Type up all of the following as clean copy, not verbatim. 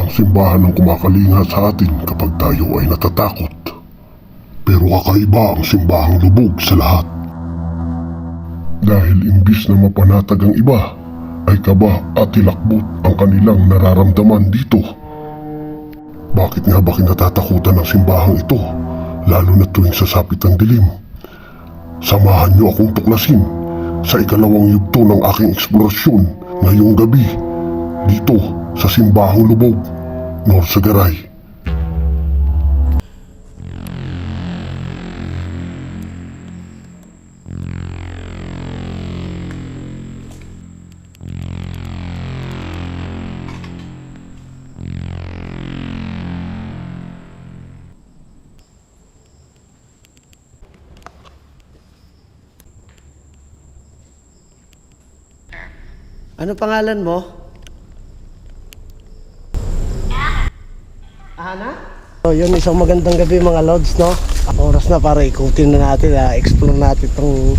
ang simbahan ng kumakalinga sa atin kapag tayo ay natatakot. Pero kakaiba ang simbahang lubog sa lahat. Dahil imbis na mapanatag ang iba, ay kaba at hilakbot ang kanilang nararamdaman dito. Bakit nga ba kinatatakutan ng simbahang ito, lalo na tuwing sasapit ang dilim? Samahan niyo akong tuklasin sa ikalawang yugto ng aking eksplorasyon ngayong gabi dito sa Simbahang Lubog, Norsagaray. Ano pangalan mo? Ana? So yun, isang magandang gabi mga lods, no? Oras na para ikutin na natin, explore natin itong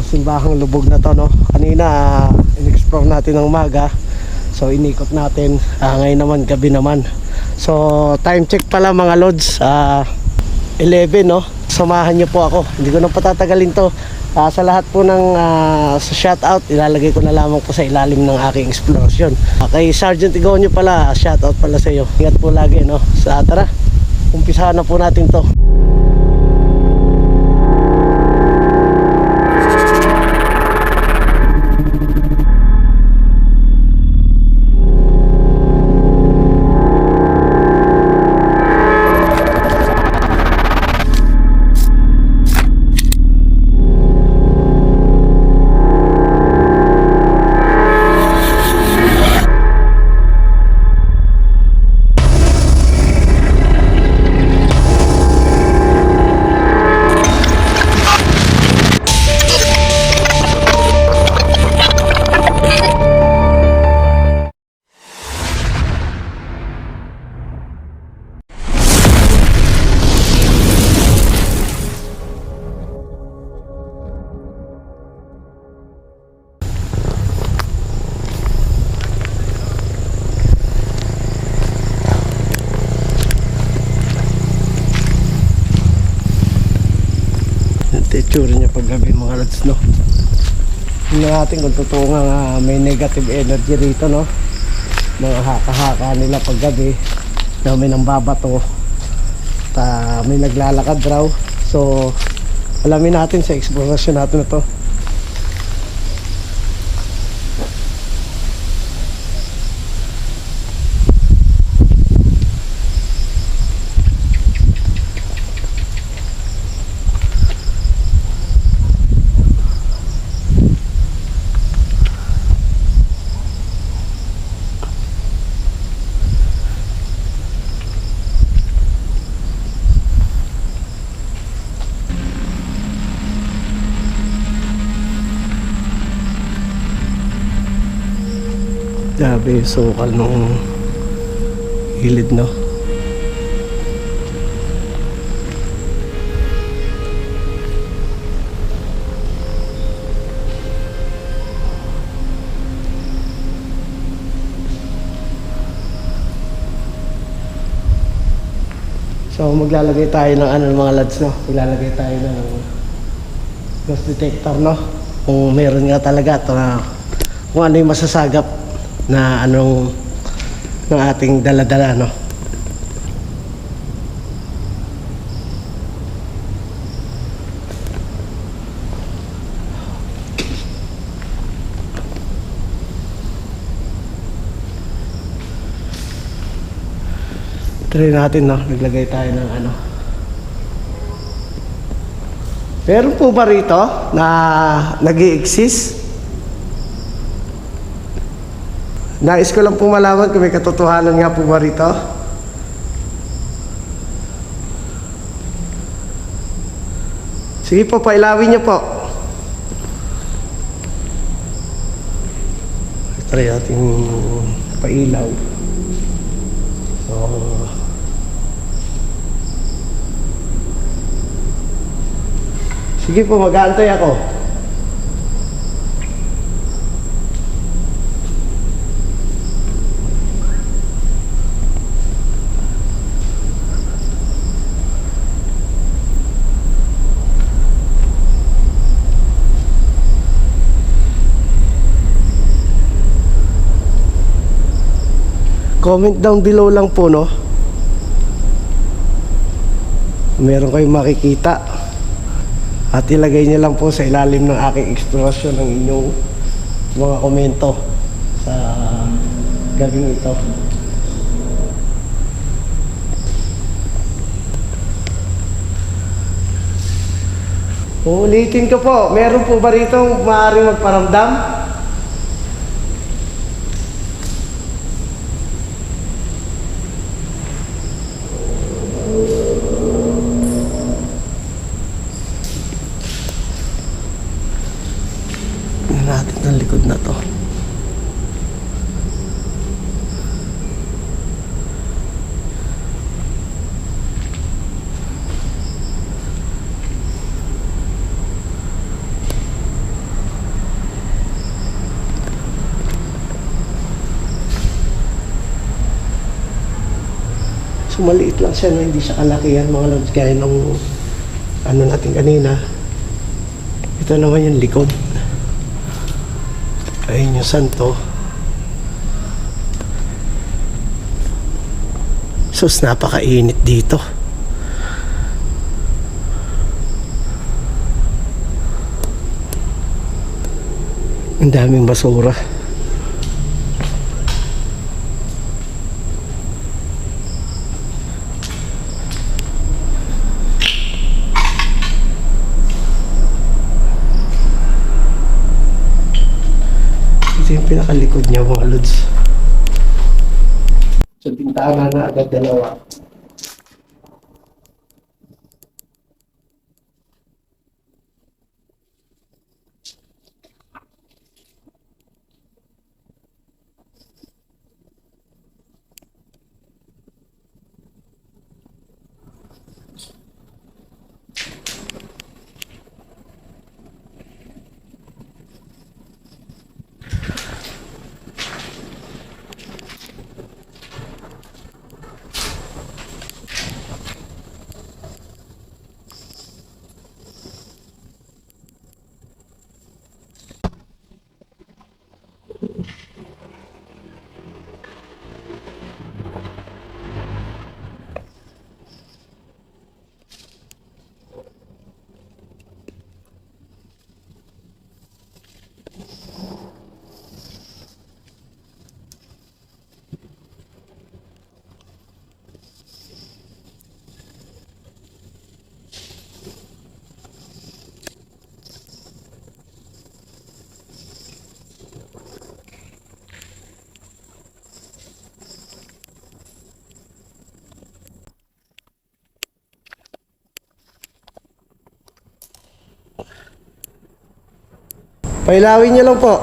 simbahang lubog na to, no? Kanina in-explore natin ng umaga, so inikot natin, ngayon naman gabi naman. So time check pala mga lods, 11, no? Samahan niyo po ako, hindi ko na patatagalin to. Sa lahat po ng sa shoutout, ilalagay ko na lamang po sa ilalim ng aking exploration. Kay Sergeant Igonyo pala, shoutout pala sa iyo. Ingat po lagi, no? Tara, umpisahan na po natin to. Itsura niya paggabi mga lods, no? Tingnan natin kung totoo nga may negative energy rito, no? Mga haka-haka nila paggabi na may nambabato at may naglalakad raw. So alamin natin sa eksplorasyon natin na to. Grabe, sukal nung gilid, no? So maglalagay tayo ng mga lads, no? Maglalagay tayo ng ghost detector, no? Kung meron nga talaga ito na kung ano yung masasagap na anong ng ating dala-dala, no? Try natin, no? Naglagay tayo ng Meron po ba rito na nag-i-exist? Nais ko lang po malaman kung may katotohanan nga po ba rito. Sige po, pailawin niyo po. Try natin pailaw. So sige po, mag-aantay ako. Comment down below lang po, no? Meron kayong makikita. At ilagay niyo lang po sa ilalim ng aking eksplorasyon ng inyong mga komento sa gabing ito. Uulitin ko po, meron po ba rito maaaring magparamdam? Tingnan natin ang likod na to. So maliit lang siya, no? Hindi siya kalakihan mga lods, gaya nung ano natin kanina. Ito naman yung likod. Ayun yung santo. Sus, napakainit dito. Ang daming basura. Ito yung pinakalikod niya mga lods. Sa bintana na agad dalawa. Pailawin niyo lang po.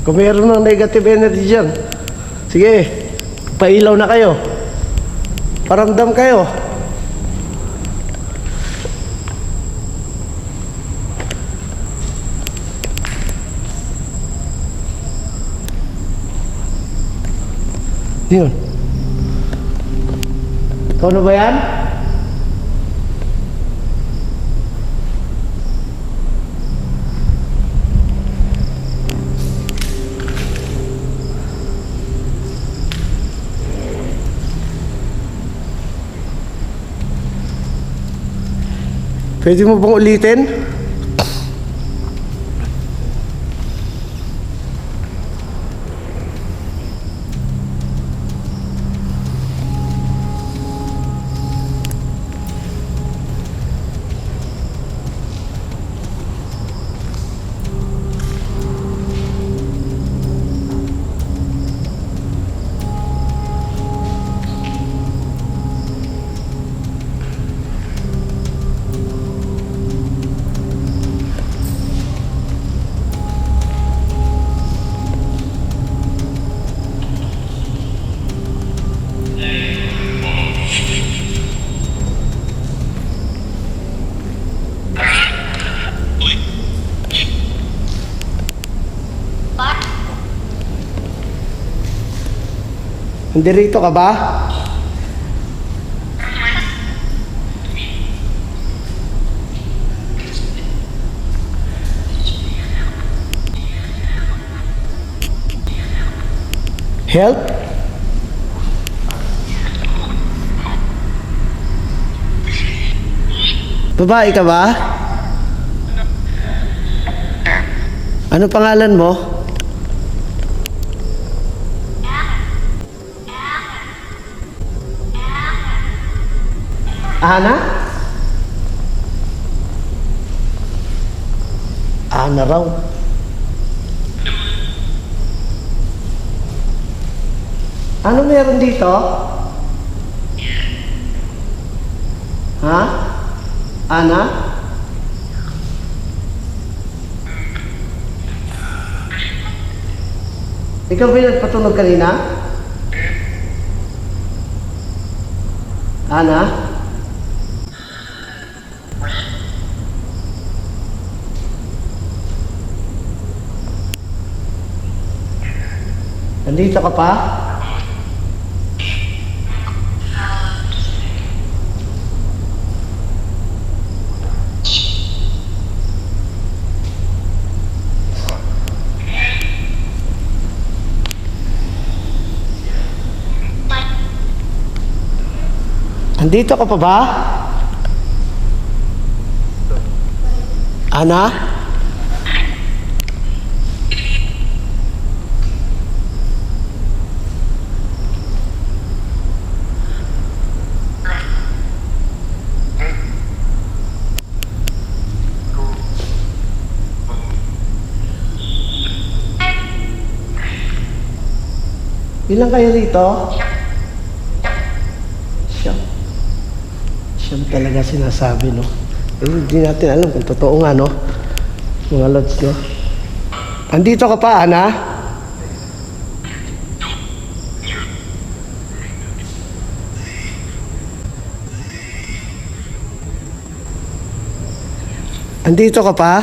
Kung meron ng negative energy dyan, sige, pailaw na kayo. Paramdam kayo. Yun. Ikaw na ba yan? Pwede mo bang ulitin? Nandito ka ba? Help? Babae ka ba? Ano pangalan mo? Ana? Ana raw. Ano meron dito? Ha? Ana? Ikaw ba yung nagpatulog kanina? Ana? Nandito ka pa? Andito ka pa ba? Ana? Ilan kayo rito? Siyam talaga sinasabi, no? Pero hindi natin alam kung totoo nga, no? Mga lods, no? Andito ka pa, Ana? Andito ka pa?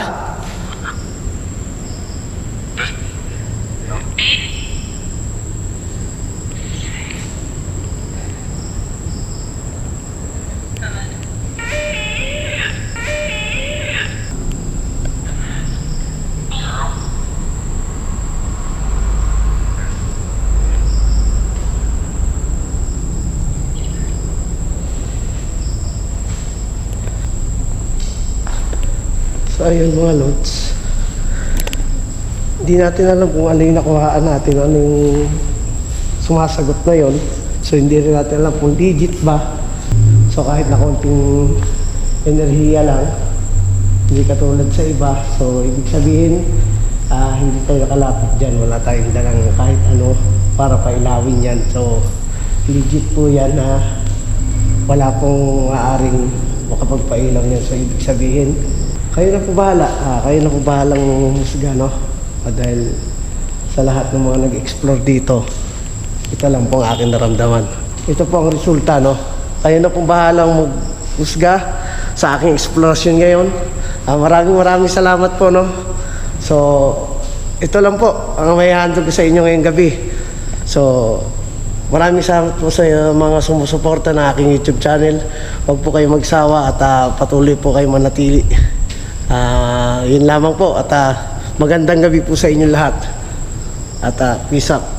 So ayun mga lods, hindi natin alam kung ano yung nakuhaan natin, ano yung sumasagot na yon. So hindi rin natin alam kung legit ba. So kahit na konting enerhiya lang, hindi katulad sa iba. So ibig sabihin, hindi tayo nakalapit dyan, wala tayong dalang kahit ano para pailawin yan. So legit po yan na wala pong maaaring makapagpailaw yan. So ibig sabihin, kayo na po bahala, kayo na po bahalang husga, no? Dahil sa lahat ng mga nag-explore dito, ito lang po ang aking naramdaman. Ito po ang resulta, no? Kayo na po bahalang husga sa aking exploration ngayon. Maraming salamat po, no? So, ito lang po ang may handog ko sa inyo ngayong gabi. So, maraming salamat po sa mga sumusuporta ng aking YouTube channel. Huwag po kayo magsawa at patuloy po kayo manatili. Yun lamang po at magandang gabi po sa inyo lahat at peace out.